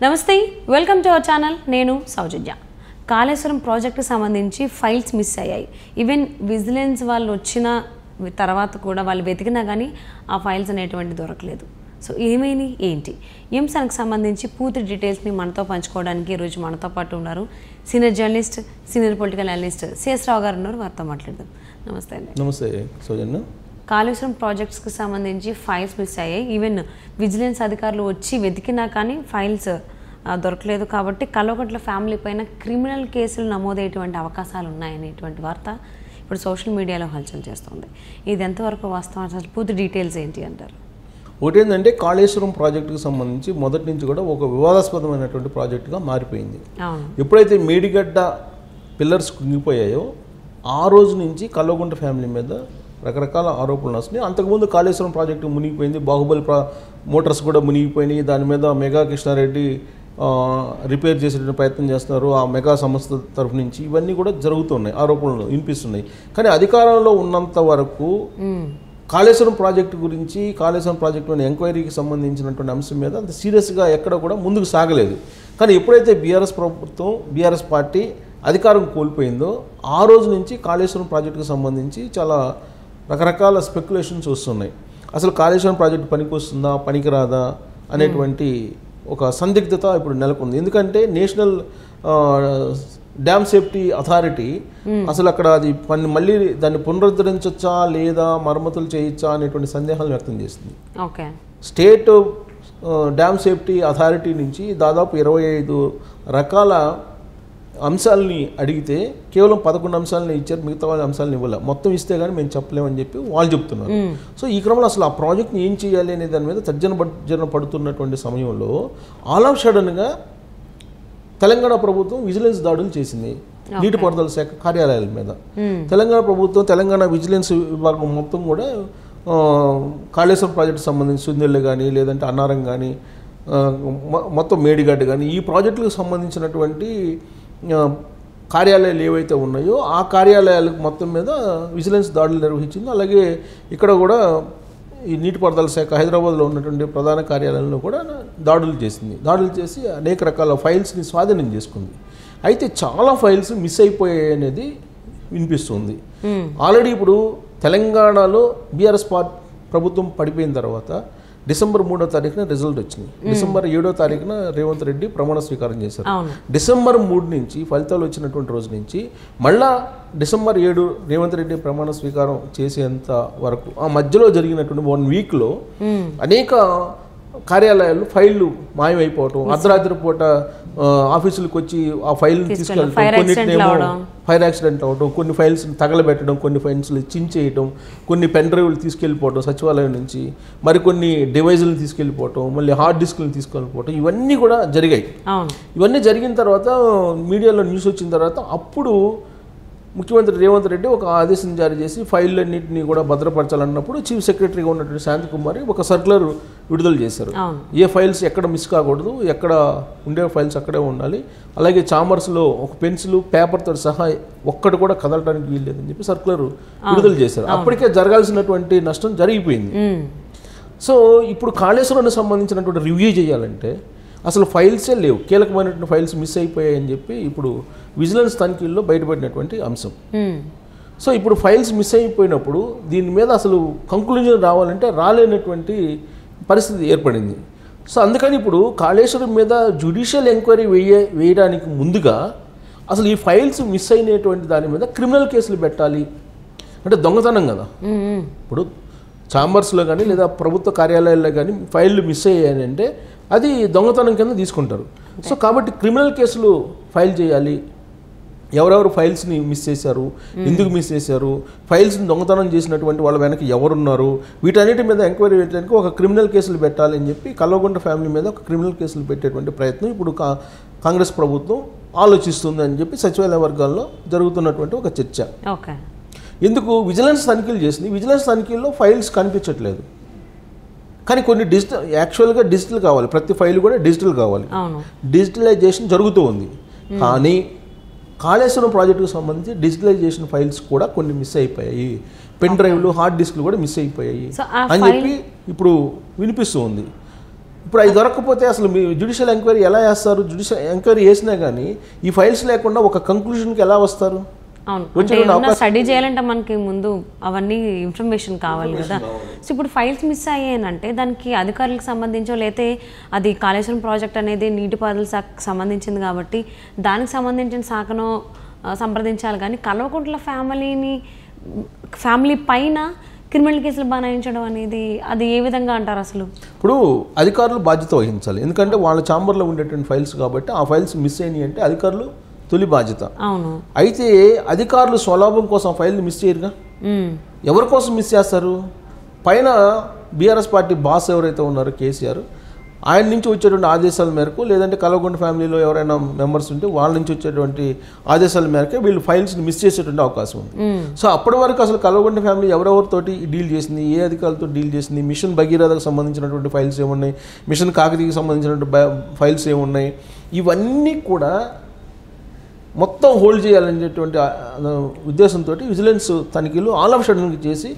నమస్తే, welcome to our channel. నేను సౌజన్య. కాళేశ్వరం ప్రాజెక్టుకు సంబంధించి ఫైల్స్ మిస్ అయ్యాయి. ఈవెన్ విజిలెన్స్ వాళ్ళు వచ్చిన తర్వాత కూడా వాళ్ళు వెతికినా కానీ ఆ ఫైల్స్ అనేటువంటి దొరకలేదు. సో ఏమైంది ఏంటి ఈ అంశానికి సంబంధించి పూర్తి డీటెయిల్స్ని మనతో పంచుకోవడానికి ఈరోజు మనతో పాటు ఉన్నారు senior journalist, senior political analyst CS Rao garu ఉన్నారు. వారితో మాట్లాడదాం. నమస్తే అండి. నమస్తే సౌజన్య. కాళేశ్వరం ప్రాజెక్ట్స్కి సంబంధించి ఫైల్స్ మిస్ అయ్యాయి. ఈవెన్ విజిలెన్స్ అధికారులు వచ్చి వెతికినా కానీ ఫైల్స్ దొరకలేదు. కాబట్టి కల్వకుంట్ల ఫ్యామిలీ పైన క్రిమినల్ కేసులు నమోదయ్యేటువంటి అవకాశాలు ఉన్నాయనేటువంటి వార్త ఇప్పుడు సోషల్ మీడియాలో హల్చల్ చేస్తుంది. ఇది ఎంతవరకు వాస్తవం, అసలు పూర్తి డీటెయిల్స్ ఏంటి అంటారు? ఒకటి ఏంటంటే కాళేశ్వరం ప్రాజెక్టుకు సంబంధించి మొదటి నుంచి కూడా ఒక వివాదాస్పదమైనటువంటి ప్రాజెక్టుగా మారిపోయింది. ఎప్పుడైతే మేడిగడ్డ పిల్లర్స్ కుంగిపోయాయో ఆ రోజు నుంచి కల్వకుంట్ల ఫ్యామిలీ మీద రకరకాల ఆరోపణలు వస్తున్నాయి. అంతకుముందు కాళేశ్వరం ప్రాజెక్టు మునిగిపోయింది, బాహుబలి మోటార్స్ కూడా మునిగిపోయినాయి. దాని మీద మెగా కృష్ణారెడ్డి రిపేర్ చేసేటువంటి ప్రయత్నం చేస్తున్నారు ఆ మెగా సంస్థ తరఫు నుంచి. ఇవన్నీ కూడా జరుగుతున్నాయి, ఆరోపణలు వినిపిస్తున్నాయి. కానీ అధికారంలో ఉన్నంత వరకు కాళేశ్వరం ప్రాజెక్టు గురించి, కాళేశ్వరం ప్రాజెక్టులోని ఎంక్వైరీకి సంబంధించినటువంటి అంశం మీద అంత సీరియస్గా ఎక్కడ కూడా ముందుకు సాగలేదు. కానీ ఎప్పుడైతే బీఆర్ఎస్ పార్టీ అధికారం కోల్పోయిందో ఆ రోజు నుంచి కాళేశ్వరం ప్రాజెక్టుకు సంబంధించి చాలా రకరకాల స్పెక్యులేషన్స్ వస్తున్నాయి. అసలు కాళేశ్వరం ప్రాజెక్టు పనికి వస్తుందా, పనికిరాదా అనేటువంటి ఒక సందిగ్ధత ఇప్పుడు నెలకొంది. ఎందుకంటే నేషనల్ డ్యామ్ సేఫ్టీ అథారిటీ అసలు అక్కడ అది మళ్ళీ దాన్ని పునరుద్ధరించవచ్చా లేదా, మరమ్మతులు చేయొచ్చా అనేటువంటి సందేహాలను వ్యక్తం చేస్తుంది. స్టేట్ డ్యామ్ సేఫ్టీ అథారిటీ నుంచి దాదాపు 25 రకాల అంశాలని అడిగితే కేవలం 11 అంశాలని ఇచ్చారు, మిగతా వాళ్ళ అంశాలను ఇవ్వాలి. మొత్తం ఇస్తే కానీ మేము చెప్పలేమని చెప్పి వాళ్ళు చెప్తున్నారు. సో ఈ క్రమంలో అసలు ఆ ప్రాజెక్ట్ని ఏం చేయాలి అనే దాని మీద తర్జన పడుతున్నటువంటి సమయంలో ఆల్ ఆఫ్ సడన్గా తెలంగాణ ప్రభుత్వం విజిలెన్స్ దాడులు చేసింది నీటిపారుదల శాఖ కార్యాలయాల మీద. తెలంగాణ ప్రభుత్వం, తెలంగాణ విజిలెన్స్ విభాగం మొత్తం కూడా కాళేశ్వరం ప్రాజెక్టు సంబంధించి సుందెళ్ళు కానీ, లేదంటే అన్నారం కానీ, మొత్తం మేడిగడ్డ కానీ ఈ ప్రాజెక్టులకు సంబంధించినటువంటి కార్యాలయాలు ఏవైతే ఉన్నాయో ఆ కార్యాలయాలకు మొత్తం మీద విజిలెన్స్ దాడులు నిర్వహించింది. అలాగే ఇక్కడ కూడా ఈ నీటిపారుదల శాఖ హైదరాబాద్లో ఉన్నటువంటి ప్రధాన కార్యాలయంలో కూడా దాడులు చేసింది. దాడులు చేసి అనేక రకాల ఫైల్స్ని స్వాధీనం చేసుకుంది. అయితే చాలా ఫైల్స్ మిస్ అయిపోయాయి అనేది వినిపిస్తుంది. ఆల్రెడీ ఇప్పుడు తెలంగాణలో బీఆర్ఎస్ ప్రభుత్వం పడిపోయిన తర్వాత డిసెంబర్ 3వ తారీఖున రిజల్ట్ వచ్చింది. డిసెంబర్ 7వ తారీఖున రేవంత్ రెడ్డి ప్రమాణ స్వీకారం చేశారు. డిసెంబర్ 3 నుంచి ఫలితాలు వచ్చినటువంటి రోజు నుంచి మళ్ళా డిసెంబర్ 7 రేవంత్ రెడ్డి ప్రమాణ స్వీకారం చేసేంత వరకు ఆ మధ్యలో జరిగినటువంటి 1 వీక్లో అనేక కార్యాలయాలు ఫైళ్లు మాయమైపోవటం, అర్ధరాత్రి పూట ఆఫీసులకు వచ్చి ఆ ఫైల్ తీసుకెళ్ళటం, కొన్నిటినేమో ఫైర్ యాక్సిడెంట్ అవడం, కొన్ని ఫైల్స్ తగలబెట్టడం, కొన్ని ఫైల్స్లు చించేయటం, కొన్ని పెన్ డ్రైవ్లు తీసుకెళ్ళిపోవటం సచివాలయం నుంచి, మరికొన్ని డివైజులను తీసుకెళ్ళిపోవటం, మళ్ళీ హార్డ్ డిస్క్లను తీసుకెళ్ళిపోవటం, ఇవన్నీ కూడా జరిగాయి. ఇవన్నీ జరిగిన తర్వాత మీడియాలో న్యూస్ వచ్చిన తర్వాత అప్పుడు ముఖ్యమంత్రి రేవంత్ రెడ్డి ఒక ఆదేశం జారీ చేసి ఫైళ్ళన్నింటినీ కూడా భద్రపరచాలన్నప్పుడు చీఫ్ సెక్రటరీగా ఉన్నటువంటి శాంతికుమారి ఒక సర్క్యులర్ విడుదల చేశారు. ఏ ఫైల్స్ ఎక్కడ మిస్ కాకూడదు, ఎక్కడ ఉండే ఫైల్స్ అక్కడే ఉండాలి, అలాగే చాంబర్స్లో ఒక పెన్సిల్ పేపర్తో సహా ఒక్కటి కూడా కదలడానికి వీల్లేదని చెప్పి సర్క్యులర్ విడుదల చేశారు. అప్పటికే జరగాల్సినటువంటి నష్టం జరిగిపోయింది. సో ఇప్పుడు కాళేశ్వరానికి సంబంధించినటువంటి రివ్యూ చేయాలంటే అసలు ఫైల్సే లేవు, కీలకమైనటువంటి ఫైల్స్ మిస్ అయిపోయాయని చెప్పి ఇప్పుడు విజిలెన్స్ తనిఖీల్లో బయటపడినటువంటి అంశం. సో ఇప్పుడు ఫైల్స్ మిస్ అయిపోయినప్పుడు దీని మీద అసలు కంక్లూజన్ రావాలంటే రాలేనటువంటి పరిస్థితి ఏర్పడింది. సో అందుకని ఇప్పుడు కాళేశ్వరం మీద జ్యుడిషియల్ ఎంక్వైరీ వేయడానికి ముందుగా అసలు ఈ ఫైల్స్ మిస్ అయినటువంటి దాని మీద క్రిమినల్ కేసులు పెట్టాలి. అంటే దొంగతనం కదా, ఇప్పుడు ఛాంబర్స్లో కానీ లేదా ప్రభుత్వ కార్యాలయాల్లో కానీ ఫైళ్ళు మిస్ అయ్యాయని అంటే అది దొంగతనం కింద తీసుకుంటారు. సో కాబట్టి క్రిమినల్ కేసులు ఫైల్ చేయాలి. ఎవరెవరు ఫైల్స్ని మిస్ చేశారు, ఎందుకు మిస్ చేశారు, ఫైల్స్ని దొంగతనం చేసినటువంటి వాళ్ళ వెనక ఎవరున్నారు, వీటన్నిటి మీద ఎంక్వైరీ పెట్టడానికి ఒక క్రిమినల్ కేసులు పెట్టాలి అని చెప్పి కల్వకుంట్ల ఫ్యామిలీ మీద ఒక క్రిమినల్ కేసులు పెట్టేటువంటి ప్రయత్నం ఇప్పుడు కాంగ్రెస్ ప్రభుత్వం ఆలోచిస్తుంది అని చెప్పి సచివాలయ వర్గాల్లో జరుగుతున్నటువంటి ఒక చర్చ. ఎందుకు విజిలెన్స్ తనిఖీలు చేసింది, విజిలెన్స్ తనిఖీల్లో ఫైల్స్ కనిపించట్లేదు. కానీ కొన్ని యాక్చువల్గా డిజిటల్ కావాలి, ప్రతి ఫైల్ కూడా డిజిటల్ కావాలి, డిజిటలైజేషన్ జరుగుతూ ఉంది. కానీ కాళేశ్వరం ప్రాజెక్టుకు సంబంధించి డిజిటలైజేషన్ ఫైల్స్ కూడా కొన్ని మిస్ అయిపోయాయి, పెన్ డ్రైవ్లు, హార్డ్ డిస్క్లు కూడా మిస్ అయిపోయాయి అని చెప్పి ఇప్పుడు వినిపిస్తూ ఉంది. ఇప్పుడు అవి దొరకకపోతే అసలు మీ జ్యుడిషియల్ ఎంక్వైరీ ఎలా చేస్తారు? జ్యుడిషియల్ ఎంక్వైరీ చేసినా కానీ ఈ ఫైల్స్ లేకుండా ఒక కంక్లూషన్కి ఎలా వస్తారు? అవును, స్టడీ చేయాలంటే మనకి ముందు అవన్నీ ఇన్ఫర్మేషన్ కావాలి కదా. సో ఇప్పుడు ఫైల్స్ మిస్ అయ్యాయంటే దానికి అధికారులకు సంబంధించో లేతే అది కాళేశ్వరం ప్రాజెక్ట్ అనేది నీటిపారుదల శాఖకు సంబంధించింది కాబట్టి దానికి సంబంధించిన శాఖను సంప్రదించాలి. కానీ కల్వకుంట్ల ఫ్యామిలీ పైన క్రిమినల్ కేసులు బనాయించడం అనేది అది ఏ విధంగా అంటారు అసలు? ఇప్పుడు అధికారులు బాధ్యత వహించాలి, ఎందుకంటే వాళ్ళ ఛాంబర్లో ఉండేటువంటి ఫైల్స్ కాబట్టి ఆ ఫైల్స్ మిస్ అయినాయి అంటే అధికారులు తొలి బాధ్యత. అవును. అయితే అధికారులు స్వలాభం కోసం ఫైల్ని మిస్ చేయరుగా. ఎవరి కోసం మిస్ చేస్తారు? పైన బీఆర్ఎస్ పార్టీ బాస్ ఎవరైతే ఉన్నారో కేసీఆర్, ఆయన నుంచి వచ్చేటువంటి ఆదేశాల మేరకు, లేదంటే కల్వకుంట్ల ఫ్యామిలీలో ఎవరైనా మెంబర్స్ ఉంటే వాళ్ళ నుంచి వచ్చేటువంటి ఆదేశాల మేరకే వీళ్ళు ఫైల్స్ని మిస్ చేసేటువంటి అవకాశం ఉంది. సో అప్పటి వరకు అసలు కల్వకుంట్ల ఫ్యామిలీ ఎవరెవరితోటి డీల్ చేసింది, ఏ అధికారులతో డీల్ చేసింది, మిషన్ భగీరథకు సంబంధించినటువంటి ఫైల్స్ ఏమున్నాయి, మిషన్ కాకతీయకి సంబంధించినటువంటి ఫైల్స్ ఏమున్నాయి, ఇవన్నీ కూడా మొత్తం హోల్డ్ చేయాలనేటువంటి ఉద్దేశంతో విజిలెన్స్ తనిఖీలు ఆల్ ఆఫ్ షడన్కి చేసి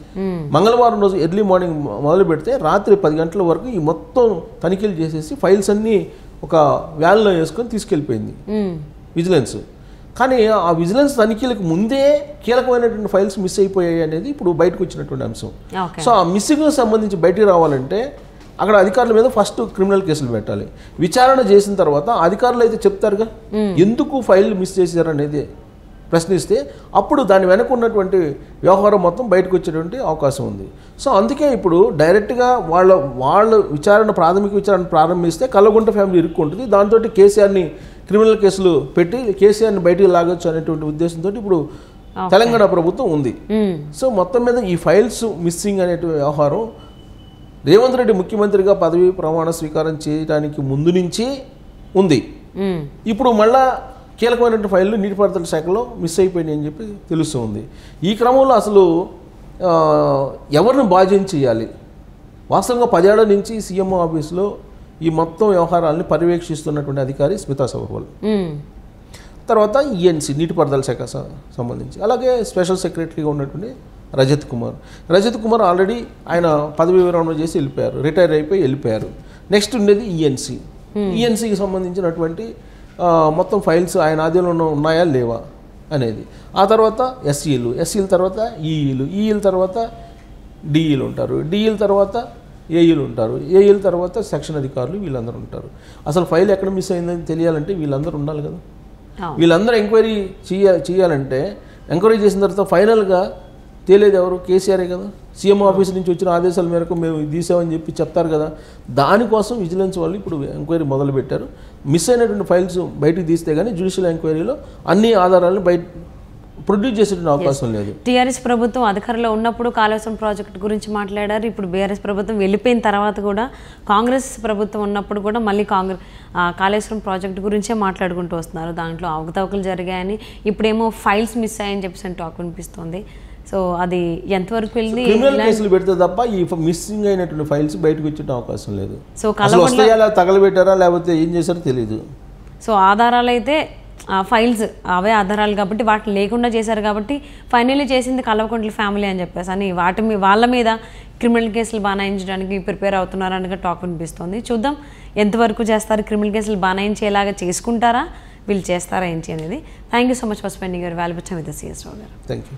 మంగళవారం రోజు ఎర్లీ మార్నింగ్ మొదలు పెడితే రాత్రి 10 గంటల వరకు ఈ మొత్తం తనిఖీలు చేసేసి ఫైల్స్ అన్నీ ఒక వ్యాన్లో వేసుకొని తీసుకెళ్ళిపోయింది విజిలెన్స్. కానీ ఆ విజిలెన్స్ తనిఖీలకు ముందే కీలకమైనటువంటి ఫైల్స్ మిస్ అయిపోయాయి అనేది ఇప్పుడు బయటకు వచ్చినటువంటి అంశం. సో ఆ మిస్సింగ్కి సంబంధించి బయటికి రావాలంటే అక్కడ అధికారుల మీద ఫస్ట్ క్రిమినల్ కేసులు పెట్టాలి. విచారణ చేసిన తర్వాత అధికారులు అయితే చెప్తారుగా ఎందుకు ఫైల్ మిస్ చేశారనేది ప్రశ్నిస్తే అప్పుడు దాని వెనక ఉన్నటువంటి వ్యవహారం మొత్తం బయటకు వచ్చేటువంటి అవకాశం ఉంది. సో అందుకే ఇప్పుడు డైరెక్ట్గా వాళ్ళ ప్రాథమిక విచారణ ప్రారంభిస్తే కల్వకుంట్ల ఫ్యామిలీ ఇరుక్కుంటుంది. దాంతో కేసీఆర్ని క్రిమినల్ కేసులు పెట్టి కేసీఆర్ని బయటికి లాగొచ్చు అనేటువంటి ఉద్దేశంతో ఇప్పుడు తెలంగాణ ప్రభుత్వం ఉంది. సో మొత్తం మీద ఈ ఫైల్స్ మిస్సింగ్ అనేటువంటి వ్యవహారం రేవంత్ రెడ్డి ముఖ్యమంత్రిగా పదవి ప్రమాణ స్వీకారం చేయడానికి ముందు నుంచి ఉంది. ఇప్పుడు మళ్ళా కీలకమైనటువంటి ఫైళ్ళు నీటిపారుదల శాఖలో మిస్ అయిపోయినాయి అని చెప్పి తెలుస్తుంది. ఈ క్రమంలో అసలు ఎవరిని బాధ్యం చేయాలి? వాస్తవంగా 10 ఏళ్ల నుంచి సీఎంఓ ఆఫీసులో ఈ మొత్తం వ్యవహారాలని పర్యవేక్షిస్తున్నటువంటి అధికారి స్మితా సబర్వాల్, తర్వాత ఈఎన్సీ నీటిపారుదల శాఖ సంబంధించి, అలాగే స్పెషల్ సెక్రటరీగా ఉన్నటువంటి రజత్ కుమార్ ఆల్రెడీ ఆయన పదవి విరమణ చేసి వెళ్ళిపోయారు, రిటైర్ అయిపోయి వెళ్ళిపోయారు. నెక్స్ట్ ఉండేది ఈఎన్సీకి సంబంధించినటువంటి మొత్తం ఫైల్స్ ఆయన ఆధీనంలో ఉన్నాయా లేవా అనేది. ఆ తర్వాత ఎస్సీల తర్వాత ఈఈల తర్వాత డిఈలు ఉంటారు, డిఈల తర్వాత ఏఈలు ఉంటారు, ఏఈల తర్వాత సెక్షన్ అధికారులు, వీళ్ళందరూ ఉంటారు. అసలు ఫైల్ ఎక్కడ మిస్ అయిందని తెలియాలంటే వీళ్ళందరూ ఉండాలి కదా. వీళ్ళందరూ ఎంక్వైరీ చేయాలంటే ఎంక్వైరీ చేసిన తర్వాత ఫైనల్గా తేలేదు ఎవరు? కేసీఆరే కదా. సీఎం ఆఫీస్ నుంచి వచ్చిన ఆదేశాల మేరకు మేము తీసామని చెప్పి చెప్తారు కదా. దానికోసం విజిలెన్స్ వాళ్ళు ఇప్పుడు ఎంక్వైరీ మొదలుపెట్టారు. మిస్ అయినటువంటి ఫైల్స్ బయటకు తీస్తే కానీ జ్యుడిషియల్ ఎంక్వైరీలో అన్ని ఆధారాలను ప్రొడ్యూస్ చేసేటువంటి అవకాశం లేదు. టీఆర్ఎస్ ప్రభుత్వం అధికారంలో ఉన్నప్పుడు కాళేశ్వరం ప్రాజెక్టు గురించి మాట్లాడారు. ఇప్పుడు బీఆర్ఎస్ ప్రభుత్వం వెళ్ళిపోయిన తర్వాత కూడా కాంగ్రెస్ ప్రభుత్వం ఉన్నప్పుడు కూడా మళ్ళీ కాళేశ్వరం ప్రాజెక్టు గురించే మాట్లాడుకుంటూ వస్తున్నారు. దాంట్లో అవకతవకలు జరిగాయని, ఇప్పుడేమో ఫైల్స్ మిస్ అయ్యని చెప్పేసి టాక్ వినిపిస్తుంది. సో అది ఎంతవరకు వెళ్ళి క్రిమినల్ కేసులు పెడితే తప్ప ఈ మిస్సింగ్ అయినటువంటి ఫైల్స్ బయటకు వచ్చే అవకాశం లేదు. సో వస్తాయా, తగలబెట్టారా, లేకపోతే ఏం చేశారో తెలియదు. సో ఆధారాలు అయితే ఫైల్స్ అవే ఆధారాలు కాబట్టి వాటిని లేకుండా చేశారు కాబట్టి ఫైనల్లీ చేసింది కల్వకుంట్ల ఫ్యామిలీ అని చెప్పేసి అని వాళ్ళ మీద క్రిమినల్ కేసులు బనాయించడానికి ప్రిపేర్ అవుతున్నారు అనగా టాక్ వినిపిస్తుంది. చూద్దాం ఎంతవరకు చేస్తారు, క్రిమినల్ కేసులు బనాయించేలాగా చేసుకుంటారా, వీళ్ళు చేస్తారా ఏంటి అనేది. Thank you so much for spending your valuable time with CS రావు గారు. Thank you.